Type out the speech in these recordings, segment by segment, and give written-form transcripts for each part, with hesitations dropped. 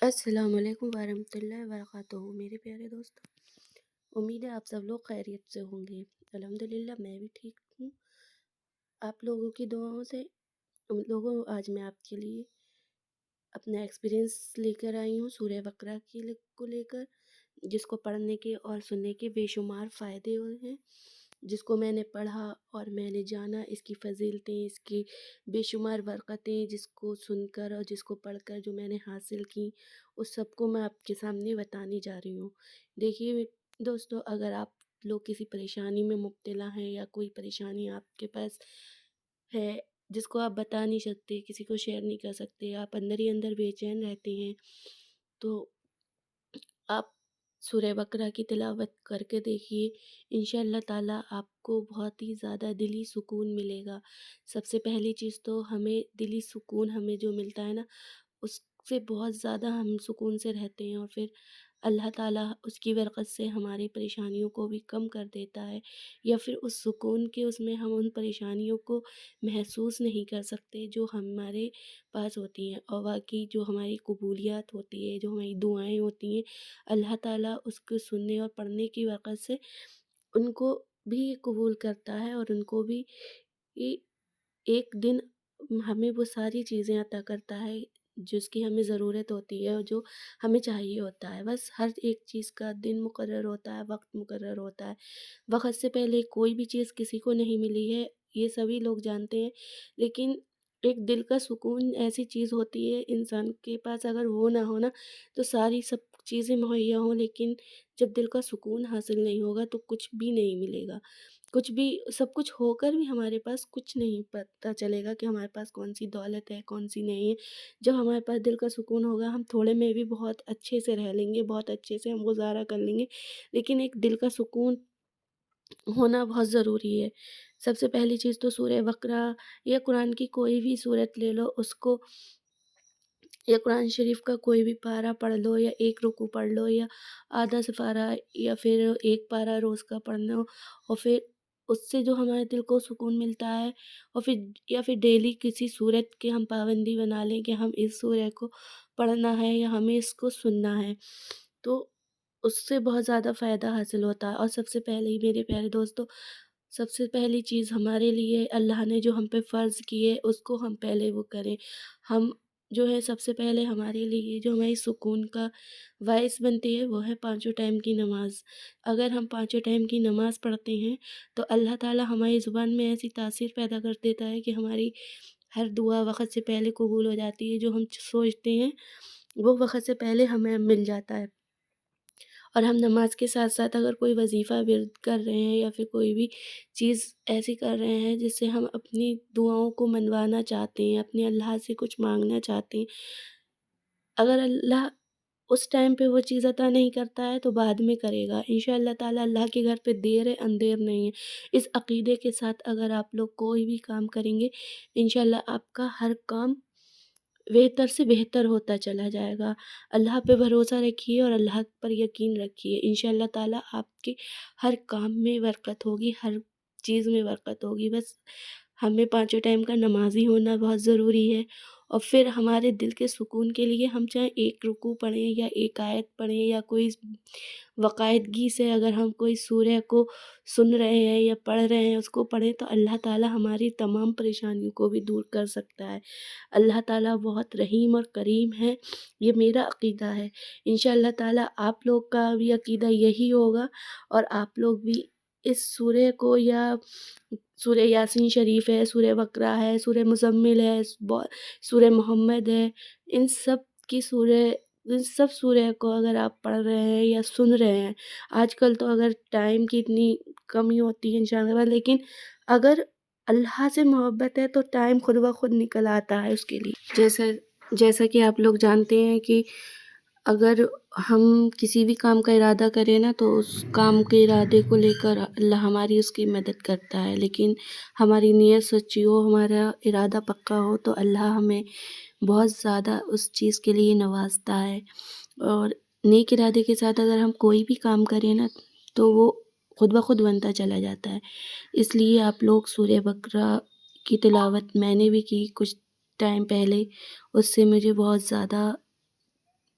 السلام علیکم ورحمۃ اللہ وبرکاتہ میرے پیارے دوستوں، امید ہے آپ سب لوگ خیریت سے ہوں گے۔ الحمدللہ میں بھی ٹھیک ہوں، آپ لوگوں کی دعاؤں سے۔ آج میں آپ کے لیے اپنا ایکسپیرینس لے کر آئی ہوں سورہ بقرہ کو لے کر، جس کو پڑھنے کے اور سننے کے بے شمار فائدے ہیں، جس کو میں نے پڑھا اور میں نے جانا، اس کی فضیلتیں، اس کی بے شمار برکتیں، جس کو سن کر اور جس کو پڑھ کر جو میں نے حاصل کی، اس سب کو میں آپ کے سامنے بتانے جا رہی ہوں۔ دیکھیے دوستو، اگر آپ لوگ کسی پریشانی میں مبتلا ہیں یا کوئی پریشانی آپ کے پاس ہے جس کو آپ بتا نہیں سکتے، کسی کو شیئر نہیں کر سکتے، آپ اندر ہی اندر بے چین رہتے ہیں، تو آپ سورہ بقرہ کی تلاوت کر کے دیکھیے، انشاءاللہ تعالیٰ آپ کو بہت ہی زیادہ دلی سکون ملے گا۔ سب سے پہلی چیز تو ہمیں دلی سکون ہمیں جو ملتا ہے نا، اس سے بہت زیادہ ہم سکون سے رہتے ہیں، اور پھر اللہ تعالیٰ اس کی برکت سے ہماری پریشانیوں کو بھی کم کر دیتا ہے، یا پھر اس سکون کے اس میں ہم ان پریشانیوں کو محسوس نہیں کر سکتے جو ہمارے پاس ہوتی ہیں، اور واقعی جو ہماری قبولیات ہوتی ہے، جو ہماری دعائیں ہوتی ہیں، اللہ تعالیٰ اس کو سننے اور پڑھنے کی برکت سے ان کو بھی قبول کرتا ہے، اور ان کو بھی ایک دن ہمیں وہ ساری چیزیں عطا کرتا ہے جس کی ہمیں ضرورت ہوتی ہے اور جو ہمیں چاہیے ہوتا ہے۔ بس ہر ایک چیز کا دن مقرر ہوتا ہے، وقت مقرر ہوتا ہے۔ وقت سے پہلے کوئی بھی چیز کسی کو نہیں ملی ہے، یہ سبھی لوگ جانتے ہیں، لیکن ایک دل کا سکون ایسی چیز ہوتی ہے، انسان کے پاس اگر وہ نہ ہونا تو ساری سب چیزیں مہیا ہوں، لیکن جب دل کا سکون حاصل نہیں ہوگا تو کچھ بھی نہیں ملے گا۔ کچھ بھی، سب کچھ ہو کر بھی ہمارے پاس کچھ نہیں پتہ چلے گا کہ ہمارے پاس کون سی دولت ہے، کون سی نہیں ہے۔ جب ہمارے پاس دل کا سکون ہوگا، ہم تھوڑے میں بھی بہت اچھے سے رہ لیں گے، بہت اچھے سے ہم گزارا کر لیں گے، لیکن ایک دل کا سکون ہونا بہت ضروری ہے۔ سب سے پہلی چیز تو سورہ بقرہ یا قرآن کی کوئی بھی سورت لے لو، اس کو، یا قرآن شریف کا کوئی بھی پارہ پڑھ لو، یا ایک رکوع پڑھ لو، یا آدھا سپارہ، یا پھر ایک پارہ روز کا پڑھنا، اور پھر اس سے جو ہمارے دل کو سکون ملتا ہے، اور پھر یا پھر ڈیلی کسی سورت کے ہم پابندی بنا لیں کہ ہم اس سورہ کو پڑھنا ہے یا ہمیں اس کو سننا ہے، تو اس سے بہت زیادہ فائدہ حاصل ہوتا ہے۔ اور سب سے پہلے ہی میرے پیارے دوستو، سب سے پہلی چیز ہمارے لیے اللہ نے جو ہم پہ فرض کی ہے، اس کو ہم پہلے وہ کریں۔ ہم جو ہے سب سے پہلے ہمارے لیے جو ہماری سکون کا باعث بنتی ہے، وہ ہے پانچوں ٹائم کی نماز۔ اگر ہم پانچوں ٹائم کی نماز پڑھتے ہیں تو اللہ تعالیٰ ہماری زبان میں ایسی تاثیر پیدا کر دیتا ہے کہ ہماری ہر دعا وقت سے پہلے قبول ہو جاتی ہے، جو ہم سوچتے ہیں وہ وقت سے پہلے ہمیں مل جاتا ہے۔ اور ہم نماز کے ساتھ ساتھ اگر کوئی وظیفہ ورد کر رہے ہیں، یا پھر کوئی بھی چیز ایسی کر رہے ہیں جس سے ہم اپنی دعاؤں کو منوانا چاہتے ہیں، اپنے اللہ سے کچھ مانگنا چاہتے ہیں، اگر اللہ اس ٹائم پہ وہ چیز عطا نہیں کرتا ہے تو بعد میں کرے گا انشاءاللہ تعالیٰ۔ اللہ کے گھر پہ دیر ہے، اندیر نہیں ہے۔ اس عقیدے کے ساتھ اگر آپ لوگ کوئی بھی کام کریں گے، انشاءاللہ آپ کا ہر کام بہتر سے بہتر ہوتا چلا جائے گا۔ اللہ پہ بھروسہ رکھیے اور اللہ پر یقین رکھیے، انشاءاللہ تعالیٰ آپ کے ہر کام میں برکت ہوگی، ہر چیز میں برکت ہوگی۔ بس ہمیں پانچوں ٹائم کا نمازی ہونا بہت ضروری ہے، اور پھر ہمارے دل کے سکون کے لیے ہم چاہے ایک رکوع پڑھیں یا ایک آیت پڑھیں، یا کوئی باقاعدگی سے اگر ہم کوئی سورہ کو سن رہے ہیں یا پڑھ رہے ہیں، اس کو پڑھیں، تو اللہ تعالیٰ ہماری تمام پریشانیوں کو بھی دور کر سکتا ہے۔ اللہ تعالیٰ بہت رحیم اور کریم ہے، یہ میرا عقیدہ ہے۔ انشاءاللہ تعالیٰ آپ لوگ کا بھی عقیدہ یہی ہوگا، اور آپ لوگ بھی اس سورہ کو، یا سورہ یاسین شریف ہے، سورہ بقرہ ہے، سورہ مزمل ہے، سورہ محمد ہے، ان سب کی ان سب سورہ کو اگر آپ پڑھ رہے ہیں یا سن رہے ہیں، آج کل تو اگر ٹائم کی اتنی کمی ہوتی ہے انسان کے پاس، لیکن اگر اللہ سے محبت ہے تو ٹائم خود بخود نکل آتا ہے اس کے لیے۔ جیسا کہ آپ لوگ جانتے ہیں کہ اگر ہم کسی بھی کام کا ارادہ کریں نا، تو اس کام کے ارادے کو لے کر اللہ ہماری اس کی مدد کرتا ہے، لیکن ہماری نیت سچی ہو، ہمارا ارادہ پکا ہو، تو اللہ ہمیں بہت زیادہ اس چیز کے لیے نوازتا ہے۔ اور نیک ارادے کے ساتھ اگر ہم کوئی بھی کام کریں نا، تو وہ خود بخود بنتا چلا جاتا ہے۔ اس لیے آپ لوگ سورہ بقرہ کی تلاوت میں نے بھی کی کچھ ٹائم پہلے، اس سے مجھے بہت زیادہ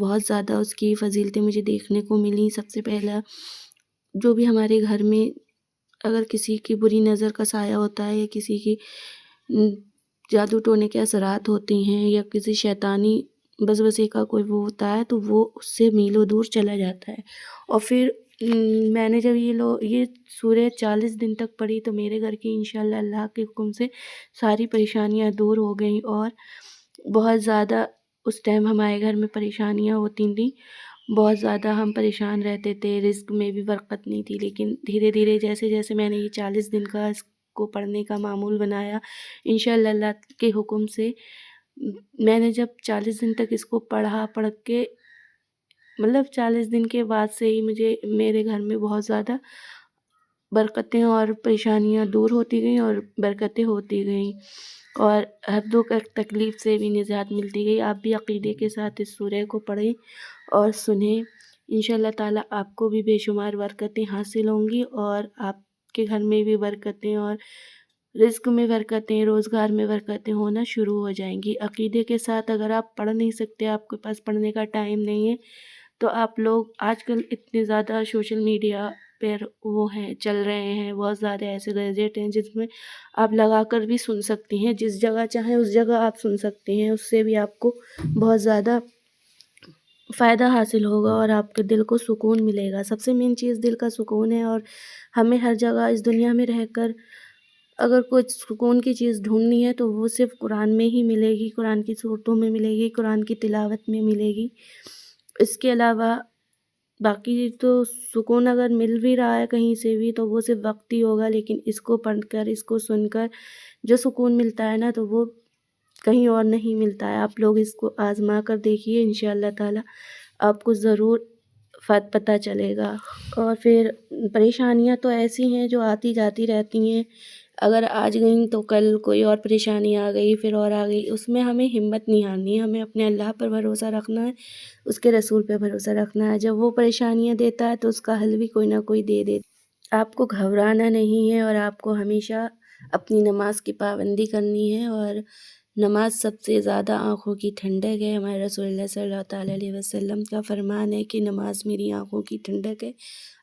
بہت زیادہ اس کی فضیلتیں مجھے دیکھنے کو ملیں۔ سب سے پہلا، جو بھی ہمارے گھر میں اگر کسی کی بری نظر کا سایہ ہوتا ہے یا کسی کی جادو ٹونے کے اثرات ہوتے ہیں یا کسی شیطانی وسوسے کا کوئی وہ ہوتا ہے، تو وہ اس سے میلوں دور چلا جاتا ہے۔ اور پھر میں نے جب یہ سورہ 40 دن تک پڑھی تو میرے گھر کی انشاءاللہ اللہ کے حکم سے ساری پریشانیاں دور ہو گئیں، اور بہت زیادہ اس ٹائم ہمارے گھر میں پریشانیاں ہوتی تھیں، بہت زیادہ ہم پریشان رہتے تھے، رزق میں بھی برکت نہیں تھی۔ لیکن دھیرے دھیرے جیسے جیسے میں نے یہ 40 دن کا اس کو پڑھنے کا معمول بنایا، انشاءاللہ اللہ کے حکم سے میں نے جب 40 دن تک اس کو پڑھ کے مطلب 40 دن کے بعد سے ہی میرے گھر میں بہت زیادہ برکتیں اور پریشانیاں دور ہوتی گئیں اور برکتیں ہوتی گئیں، اور حد و تکلیف سے بھی نجات ملتی گئی۔ آپ بھی عقیدے کے ساتھ اس سورہ کو پڑھیں اور سنیں، انشاءاللہ تعالیٰ آپ کو بھی بے شمار برکتیں حاصل ہوں گی، اور آپ کے گھر میں بھی برکتیں اور رزق میں برکتیں، روزگار میں برکتیں ہونا شروع ہو جائیں گی۔ عقیدے کے ساتھ اگر آپ پڑھ نہیں سکتے، آپ کے پاس پڑھنے کا ٹائم نہیں ہے، تو آپ لوگ آج کل اتنے زیادہ سوشل میڈیا پر وہ ہیں چل رہے ہیں، بہت زیادہ ایسے گیجٹ ہیں جس میں آپ لگا کر بھی سن سکتے ہیں، جس جگہ چاہیں اس جگہ آپ سن سکتے ہیں، اس سے بھی آپ کو بہت زیادہ فائدہ حاصل ہوگا اور آپ کے دل کو سکون ملے گا۔ سب سے مین چیز دل کا سکون ہے، اور ہمیں ہر جگہ اس دنیا میں رہ کر اگر کوئی سکون کی چیز ڈھونڈنی ہے تو وہ صرف قرآن میں ہی ملے گی، قرآن کی صورتوں میں ملے گی، قرآن کی تلاوت میں ملے گی۔ اس کے علاوہ باقی تو سکون اگر مل بھی رہا ہے کہیں سے بھی تو وہ صرف وقتی ہوگا، لیکن اس کو پڑھ کر، اس کو سن کر جو سکون ملتا ہے نا، تو وہ کہیں اور نہیں ملتا ہے۔ آپ لوگ اس کو آزما کر دیکھیے، انشاءاللہ تعالیٰ آپ کو ضرور پتہ چلے گا۔ اور پھر پریشانیاں تو ایسی ہیں جو آتی جاتی رہتی ہیں، اگر آج گئیں تو کل کوئی اور پریشانی آ گئی، پھر اور آ گئی، اس میں ہمیں ہمت نہیں ہارنی ہے، ہمیں اپنے اللہ پر بھروسہ رکھنا ہے، اس کے رسول پہ بھروسہ رکھنا ہے۔ جب وہ پریشانیاں دیتا ہے تو اس کا حل بھی کوئی نہ کوئی دے دیتا۔ آپ کو گھبرانا نہیں ہے، اور آپ کو ہمیشہ اپنی نماز کی پابندی کرنی ہے، اور نماز سب سے زیادہ آنکھوں کی ٹھنڈک ہے۔ ہمارے رسول اللہ صلی اللہ تعالیٰ علیہ وسلم کا فرمان ہے کہ نماز میری آنکھوں کی ٹھنڈک ہے۔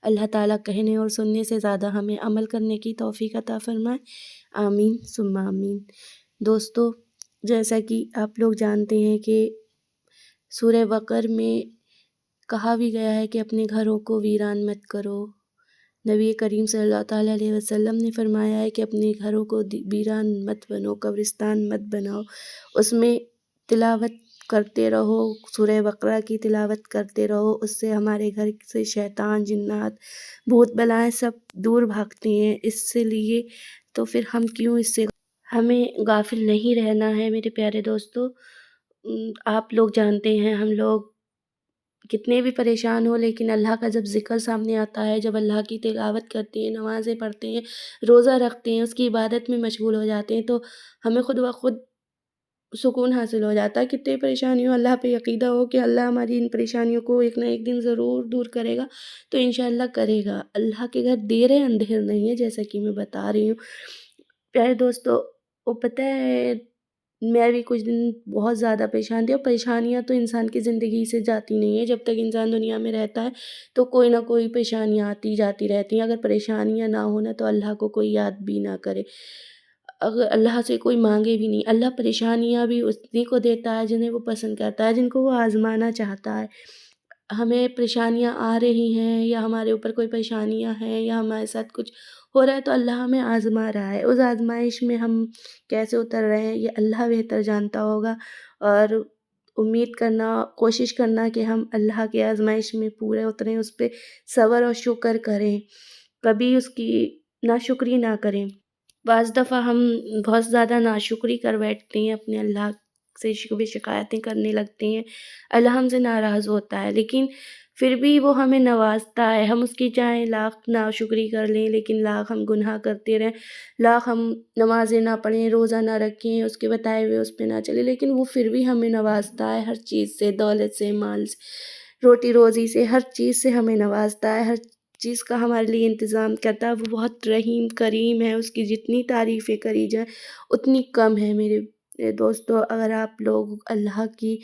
اللہ تعالیٰ کہنے اور سننے سے زیادہ ہمیں عمل کرنے کی توفیق عطا فرمائے، آمین ثم آمین۔ دوستو، جیسا کہ آپ لوگ جانتے ہیں کہ سورہ بقرہ میں کہا بھی گیا ہے کہ اپنے گھروں کو ویران مت کرو۔ نبی کریم صلی اللہ تعالیٰ علیہ وسلم نے فرمایا ہے کہ اپنے گھروں کو ویران مت بنو، قبرستان مت بناؤ، اس میں تلاوت کرتے رہو، سورہ بقرہ کی تلاوت کرتے رہو، اس سے ہمارے گھر سے شیطان، جنات، بھوت بلائیں سب دور بھاگتے ہیں۔ اس سے لیے تو پھر ہم کیوں اس سے ہمیں غافل نہیں رہنا ہے میرے پیارے دوستو۔ آپ لوگ جانتے ہیں ہم لوگ کتنے بھی پریشان ہو، لیکن اللہ کا جب ذکر سامنے آتا ہے، جب اللہ کی تلاوت کرتے ہیں، نمازیں پڑھتے ہیں، روزہ رکھتے ہیں، اس کی عبادت میں مشغول ہو جاتے ہیں، تو ہمیں خود بخود سکون حاصل ہو جاتا ہے۔ کتنی پریشانی ہو، اللہ پہ عقیدہ ہو کہ اللہ ہماری ان پریشانیوں کو ایک نہ ایک دن ضرور دور کرے گا، تو انشاءاللہ کرے گا۔ اللہ کے گھر دیر ہے اندھیر نہیں ہے، جیسا کہ میں بتا رہی ہوں۔ پیارے دوستو، وہ پتہ ہے میں بھی کچھ دن بہت زیادہ پریشان تھی، اور پریشانیاں تو انسان کی زندگی سے جاتی نہیں ہیں۔ جب تک انسان دنیا میں رہتا ہے تو کوئی نہ کوئی پریشانیاں آتی جاتی رہتی ہیں۔ اگر پریشانیاں نہ ہونا تو اللہ کو کوئی یاد بھی نہ کرے، اگر اللہ سے کوئی مانگے بھی نہیں۔ اللہ پریشانیاں بھی اسی کو دیتا ہے جنہیں وہ پسند کرتا ہے، جن کو وہ آزمانا چاہتا ہے۔ ہمیں پریشانیاں آ رہی ہیں یا ہمارے اوپر کوئی پریشانیاں ہیں یا ہمارے ساتھ کچھ ہو رہا ہے تو اللہ ہمیں آزما رہا ہے۔ اس آزمائش میں ہم کیسے اتر رہے ہیں یہ اللہ بہتر جانتا ہوگا، اور امید کرنا، کوشش کرنا کہ ہم اللہ کے آزمائش میں پورے اتریں، اس پہ صبر اور شکر کریں، کبھی اس کی ناشکری نہ کریں۔ بعض دفعہ ہم بہت زیادہ ناشکری کر بیٹھتے ہیں، اپنے اللہ سے شکایتیں کرنے لگتے ہیں، اللہ ہم سے ناراض ہوتا ہے، لیکن پھر بھی وہ ہمیں نوازتا ہے۔ ہم اس کی چاہے لاکھ ناشکری کر لیں، لیکن لاکھ ہم گناہ کرتے رہیں، لاکھ ہم نمازیں نہ پڑھیں، روزہ نہ رکھیں، اس کے بتائے ہوئے اس پہ نہ چلیں، لیکن وہ پھر بھی ہمیں نوازتا ہے، ہر چیز سے، دولت سے، مال سے، روٹی روزی سے، ہر چیز سے ہمیں نوازتا ہے، ہر چیز کا ہمارے لیے انتظام کرتا ہے۔ وہ بہت رحیم کریم ہے، اس کی جتنی تعریفیں کری جائیں اتنی کم ہے۔ میرے دوستو، اگر آپ لوگ اللہ کی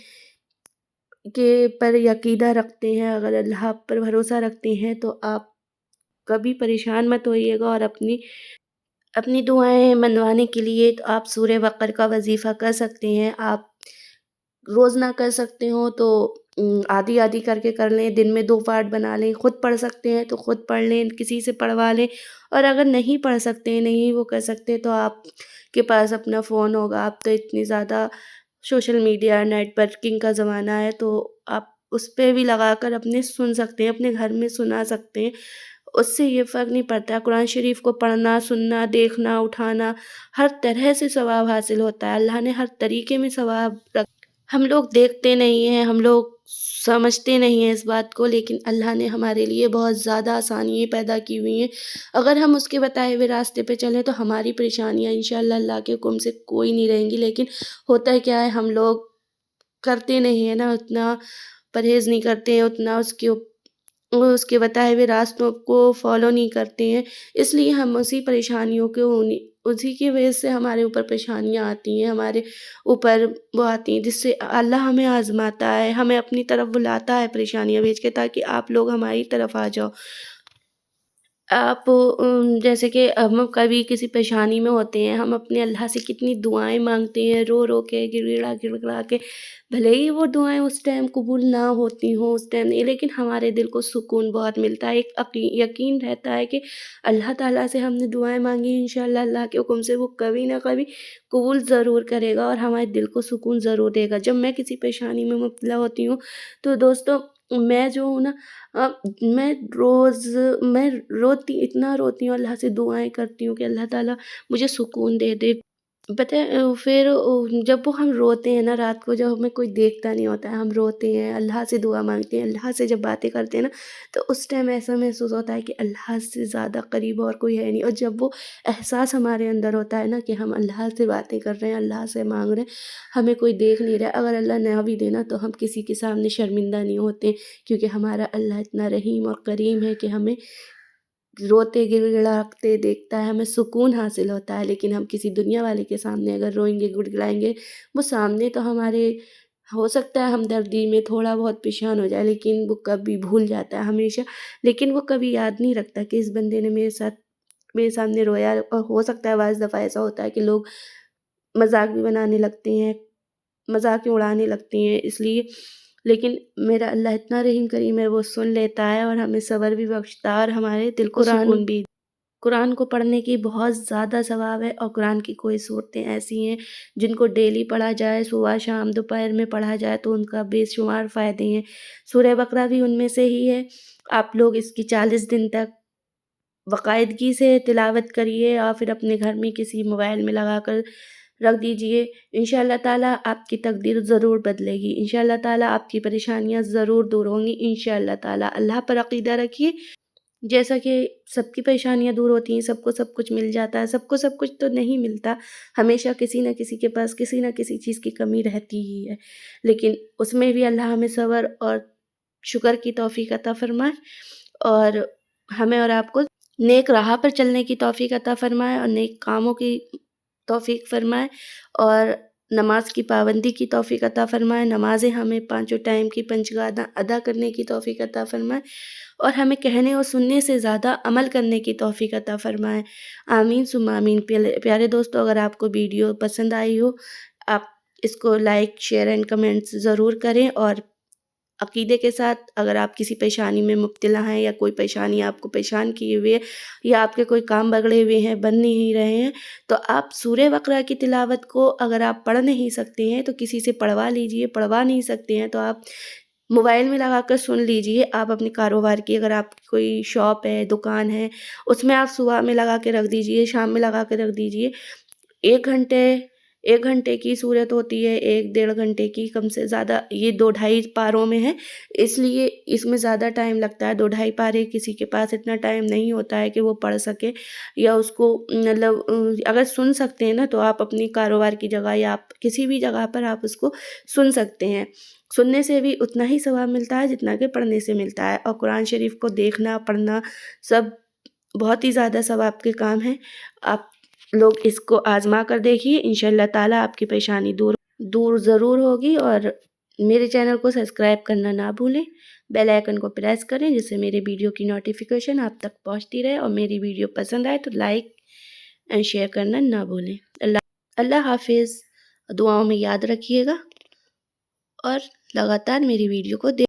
کے پر عقیدہ رکھتے ہیں، اگر اللہ پر بھروسہ رکھتے ہیں تو آپ کبھی پریشان مت ہوئیے گا، اور اپنی دعائیں منوانے کے لیے تو آپ سورہ بقرہ کا وظیفہ کر سکتے ہیں۔ آپ روز نہ کر سکتے ہوں تو آدھی آدھی کر کے کر لیں، دن میں 2 پارٹ بنا لیں، خود پڑھ سکتے ہیں تو خود پڑھ لیں، کسی سے پڑھوا لیں، اور اگر نہیں پڑھ سکتے، نہیں وہ کر سکتے تو آپ کے پاس اپنا فون ہوگا۔ آپ تو اتنی زیادہ سوشل میڈیا نیٹ ورکنگ کا زمانہ ہے تو آپ اس پہ بھی لگا کر اپنے سن سکتے ہیں، اپنے گھر میں سنا سکتے ہیں، اس سے یہ فرق نہیں پڑتا۔ قرآن شریف کو پڑھنا، سننا، دیکھنا، اٹھانا، ہر طرح سے ثواب حاصل ہوتا ہے، اللہ نے ہر طریقے میں ثواب رکھ۔ ہم لوگ دیکھتے نہیں ہیں، ہم لوگ سمجھتے نہیں ہیں اس بات کو، لیکن اللہ نے ہمارے لیے بہت زیادہ آسانیاں پیدا کی ہوئی ہیں۔ اگر ہم اس کے بتائے ہوئے راستے پہ چلیں تو ہماری پریشانیاں انشاءاللہ اللہ کے حکم سے کوئی نہیں رہیں گی، لیکن ہوتا ہے کیا ہے، ہم لوگ کرتے نہیں ہیں نا، اتنا پرہیز نہیں کرتے ہیں، اتنا اس کے بتائے ہوئے راستوں کو فالو نہیں کرتے ہیں، اس لیے ہم اسی پریشانیوں کو اسی کی وجہ سے ہمارے اوپر پریشانیاں آتی ہیں، ہمارے اوپر وہ آتی ہیں، جس سے اللہ ہمیں آزماتا ہے، ہمیں اپنی طرف بلاتا ہے پریشانیاں بھیج کے، تاکہ آپ لوگ ہماری طرف آ جاؤ۔ آپ جیسے کہ ہم کبھی کسی پریشانی میں ہوتے ہیں، ہم اپنے اللہ سے کتنی دعائیں مانگتے ہیں، رو رو کے، گڑ گڑا کے، بھلے ہی وہ دعائیں اس ٹائم قبول نہ ہوتی ہوں، اس ٹائم نہیں، لیکن ہمارے دل کو سکون بہت ملتا ہے، ایک یقین رہتا ہے کہ اللہ تعالیٰ سے ہم نے دعائیں مانگی، انشاءاللہ اللہ کے حکم سے وہ کبھی نہ کبھی قبول ضرور کرے گا، اور ہمارے دل کو سکون ضرور دے گا۔ جب میں کسی پریشانی میں مبتلا ہوتی ہوں تو دوستوں، میں جو ہوں نا، میں اتنا روتی ہوں، اللہ سے دعائیں کرتی ہوں کہ اللہ تعالیٰ مجھے سکون دے دے۔ پتہ ہے پھر جب ہم روتے ہیں نا رات کو، جب ہمیں کوئی دیکھتا نہیں ہوتا ہے، ہم روتے ہیں، اللہ سے دعا مانگتے ہیں، اللہ سے جب باتیں کرتے ہیں نا، تو اس ٹائم ایسا محسوس ہوتا ہے کہ اللہ سے زیادہ قریب اور کوئی ہے نہیں، اور جب وہ احساس ہمارے اندر ہوتا ہے نا کہ ہم اللہ سے باتیں کر رہے ہیں، اللہ سے مانگ رہے ہیں، ہمیں کوئی دیکھ نہیں رہا، اگر اللہ نہ بھی دینا تو ہم کسی کے سامنے شرمندہ نہیں ہوتے، کیونکہ ہمارا اللہ اتنا رحیم اور کریم ہے کہ ہمیں روتے گڑ گڑاتے دیکھتا ہے، ہمیں سکون حاصل ہوتا ہے۔ لیکن ہم کسی دنیا والے کے سامنے اگر روئیں گے، گڑ گڑائیں گے، وہ سامنے تو ہمارے ہو سکتا ہے ہمدردی میں تھوڑا بہت پریشان ہو جائے، لیکن وہ کبھی بھول جاتا ہے ہمیشہ، لیکن وہ کبھی یاد نہیں رکھتا کہ اس بندے نے میرے سامنے رویا، اور ہو سکتا ہے بعض دفعہ ایسا ہوتا ہے کہ لوگ مذاق بھی بنانے لگتے ہیں، مذاق اڑانے لگتے ہیں، اس لیے، لیکن میرا اللہ اتنا رحیم کریم ہے، وہ سن لیتا ہے اور ہمیں صبر بھی بخشتا ہے، اور ہمارے دل کو سکون بھی۔ قرآن کو پڑھنے کی بہت زیادہ ثواب ہے، اور قرآن کی کوئی صورتیں ایسی ہیں جن کو ڈیلی پڑھا جائے، صبح شام دوپہر میں پڑھا جائے تو ان کا بے شمار فائدے ہیں۔ سورہ بقرہ بھی ان میں سے ہی ہے۔ آپ لوگ اس کی 40 دن تک باقاعدگی سے تلاوت کریے، اور پھر اپنے گھر میں کسی موبائل میں لگا کر رکھ دیجئے، انشاءاللہ تعالیٰ آپ کی تقدیر ضرور بدلے گی، انشاءاللہ تعالیٰ آپ کی پریشانیاں ضرور دور ہوں گی، انشاءاللہ تعالیٰ۔ اللہ پر عقیدہ رکھیے، جیسا کہ سب کی پریشانیاں دور ہوتی ہیں، سب کو سب کچھ مل جاتا ہے، سب کو سب کچھ تو نہیں ملتا، ہمیشہ کسی نہ کسی کے پاس کسی نہ کسی چیز کی کمی رہتی ہی ہے، لیکن اس میں بھی اللہ ہمیں صبر اور شکر کی توفیق عطا فرمائے، اور ہمیں اور آپ کو نیک راہ پر چلنے کی توفیق عطا فرمائے، اور نیک کاموں کی توفیق فرمائے، اور نماز کی پابندی کی توفیق عطا فرمائے، نمازیں ہمیں 5 ٹائم کی پنجگانہ ادا کرنے کی توفیق عطا فرمائے، اور ہمیں کہنے اور سننے سے زیادہ عمل کرنے کی توفیق عطا فرمائے، آمین ثم آمین۔ پیارے دوستو، اگر آپ کو ویڈیو پسند آئی ہو، آپ اس کو لائک، شیئر اینڈ کمنٹس ضرور کریں، اور عقیدے کے ساتھ اگر آپ کسی پریشانی میں مبتلا ہیں، یا کوئی پریشانی آپ کو پریشان کیے ہوئے ہے، یا آپ کے کوئی کام بگڑے ہوئے ہیں، بن نہیں رہے ہیں، تو آپ سورہ بقرہ کی تلاوت کو اگر آپ پڑھ نہیں سکتے ہیں تو کسی سے پڑھوا لیجئے، پڑھوا نہیں سکتے ہیں تو آپ موبائل میں لگا کر سن لیجئے۔ آپ اپنے کاروبار کی، اگر آپ کی کوئی شاپ ہے، دکان ہے، اس میں آپ صبح میں لگا کے رکھ دیجئے، شام میں لگا کے رکھ دیجئے، 1 گھنٹے کی صورت ہوتی ہے، 1 ڈیڑھ گھنٹے کی، کم سے زیادہ یہ 2 ڈھائی پاروں میں ہے، اس لیے اس میں زیادہ ٹائم لگتا ہے، 2 ڈھائی پارے کسی کے پاس اتنا ٹائم نہیں ہوتا ہے کہ وہ پڑھ سکے، یا اس کو مطلب اگر سن سکتے ہیں نا تو آپ اپنی کاروبار کی جگہ یا آپ کسی بھی جگہ پر آپ اس کو سن سکتے ہیں، سننے سے بھی اتنا ہی ثواب ملتا ہے جتنا کہ پڑھنے سے ملتا ہے، اور قرآن شریف کو دیکھنا، پڑھنا سب بہت ہی زیادہ ثواب کے کام ہیں۔ آپ لوگ اس کو آزما کر دیکھیے، انشاءاللہ تعالیٰ آپ کی پریشانی دور ضرور ہوگی، اور میرے چینل کو سبسکرائب کرنا نہ بھولیں، بیل آئیکن کو پریس کریں جس سے میرے ویڈیو کی نوٹیفیکیشن آپ تک پہنچتی رہے، اور میری ویڈیو پسند آئے تو لائک اینڈ شیئر کرنا نہ بھولیں۔ اللہ حافظ۔ دعاؤں میں یاد رکھیے گا اور لگاتار میری ویڈیو کو